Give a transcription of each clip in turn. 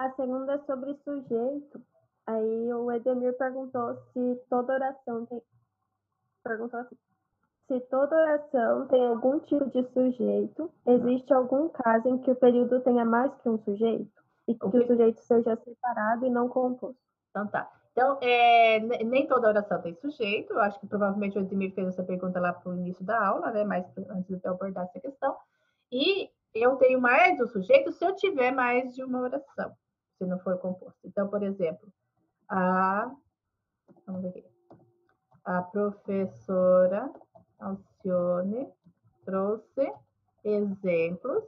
A segunda é sobre sujeito. Aí o Edemir perguntou se toda oração tem. Perguntou assim: se toda oração tem algum tipo de sujeito, existe algum caso em que o período tenha mais que um sujeito? E que o sujeito seja separado e não composto? Então, tá. Então, nem toda oração tem sujeito. Eu acho que provavelmente o Edmir fez essa pergunta lá para o início da aula, né? Mas antes de eu abordar essa questão. E eu tenho mais do sujeito se eu tiver mais de uma oração, se não for composto. Então, por exemplo, vamos ver aqui. A professora Alcione trouxe exemplos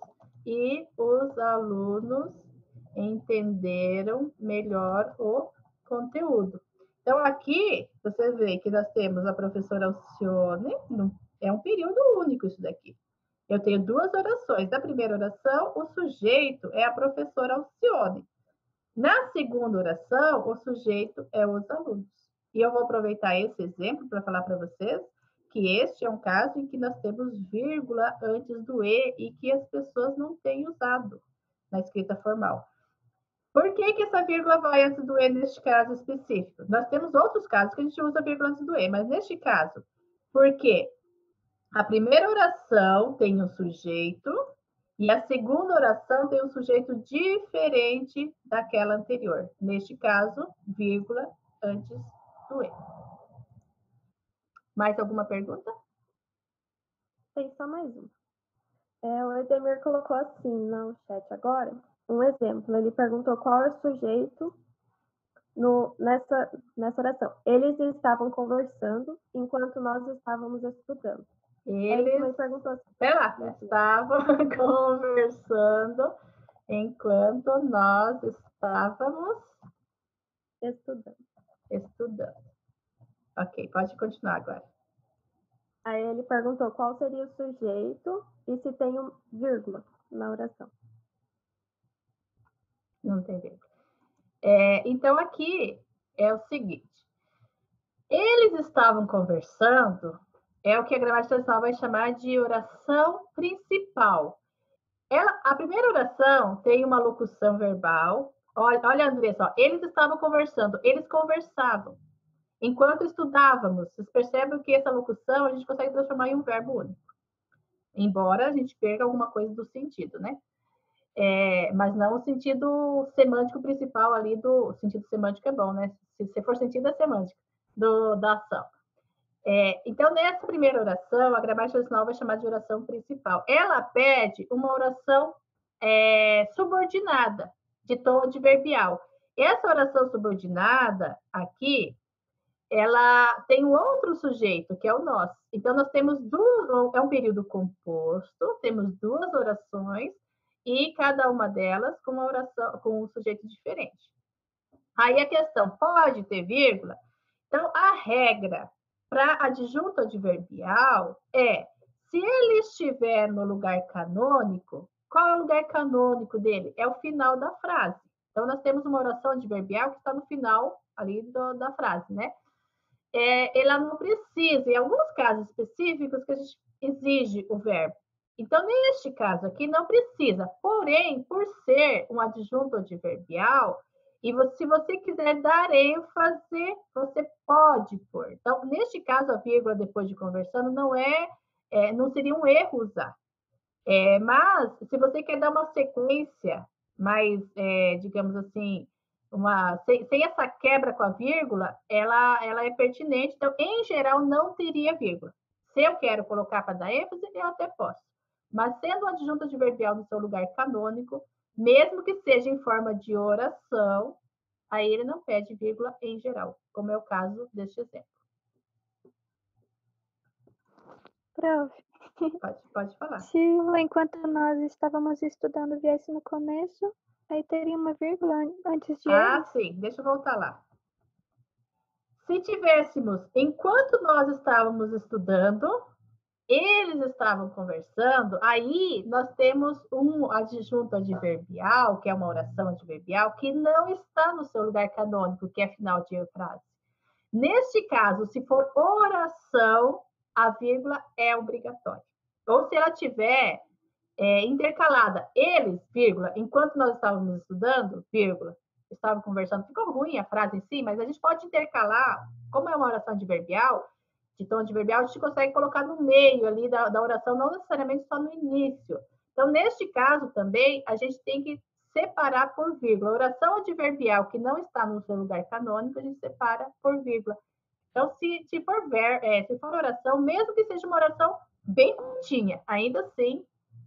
e os alunos entenderam melhor o conteúdo. Então, aqui, você vê que nós temos a professora Alcione, é um período único isso daqui. Eu tenho duas orações. Na primeira oração, o sujeito é a professora Alcione. Na segunda oração, o sujeito é os alunos. E eu vou aproveitar esse exemplo para falar para vocês que este é um caso em que nós temos vírgula antes do e que as pessoas não têm usado na escrita formal. Por que essa vírgula vai antes do e neste caso específico? Nós temos outros casos que a gente usa vírgula antes do e, mas neste caso, porque a primeira oração tem um sujeito e a segunda oração tem um sujeito diferente daquela anterior. Neste caso, vírgula antes do e. Mais alguma pergunta? Tem só mais uma. O Edemir colocou assim no chat agora um exemplo. Ele perguntou qual é o sujeito nessa oração. Eles estavam conversando enquanto nós estávamos estudando. Ele também perguntou assim. Pera lá, estavam conversando enquanto nós estávamos estudando. Ok, pode continuar agora. Aí ele perguntou qual seria o sujeito e se tem um vírgula na oração. Não tem vírgula. Então, aqui é o seguinte. Eles estavam conversando, é o que a gramática tradicional vai chamar de oração principal. A primeira oração tem uma locução verbal. Olha, Andressa, eles estavam conversando, eles conversavam. Enquanto estudávamos, vocês percebem que essa locução a gente consegue transformar em um verbo único. Embora a gente perca alguma coisa do sentido, né? Mas não o sentido semântico principal ali do... Sentido semântico é bom, né? Se for sentido, é semântico da ação. Então, nessa primeira oração, a gramática tradicional vai chamar de oração principal. Ela pede uma oração subordinada, de tom adverbial. Essa oração subordinada aqui, ela tem um outro sujeito, que é o nós. Então, nós temos é um período composto, temos duas orações, e cada uma delas com uma oração, com um sujeito diferente. Aí a questão, pode ter vírgula? Então, a regra para adjunto adverbial se ele estiver no lugar canônico, qual é o lugar canônico dele? É o final da frase. Então, nós temos uma oração adverbial que está no final ali da frase, né? Ela não precisa, em alguns casos específicos, que a gente exige o verbo. Então, neste caso aqui, não precisa. Porém, por ser um adjunto adverbial, se você quiser dar ênfase, você pode pôr. Então, neste caso, a vírgula depois de conversando não seria um erro usar. Mas, se você quer dar uma sequência mais, digamos assim, sem essa quebra com a vírgula, ela é pertinente. Então, em geral, não teria vírgula. Se eu quero colocar para dar ênfase, eu até posso. Mas sendo um adjunto adverbial no seu lugar canônico, mesmo que seja em forma de oração, aí ele não pede vírgula em geral, como é o caso deste exemplo. Prof. Pode falar. Se o enquanto nós estávamos estudando viesse no começo, aí teria uma vírgula antes de eles? Sim. Deixa eu voltar lá. Se tivéssemos, enquanto nós estávamos estudando, eles estavam conversando, aí nós temos um adjunto adverbial, que é uma oração adverbial, que não está no seu lugar canônico, que é final de frase. Neste caso, se for oração, a vírgula é obrigatória. Ou se ela tiver intercalada. Eles, vírgula, enquanto nós estávamos estudando, vírgula, estavam conversando, ficou ruim a frase em si, mas a gente pode intercalar, como é uma oração adverbial, de tom adverbial, a gente consegue colocar no meio ali da oração, não necessariamente só no início. Então, neste caso também, a gente tem que separar por vírgula. A oração adverbial que não está no seu lugar canônico, a gente separa por vírgula. Então, se for oração, mesmo que seja uma oração bem curtinha, ainda assim,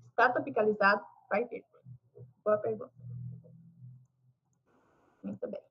está tropicalizado, vai vírgula. Boa pergunta. Muito bem.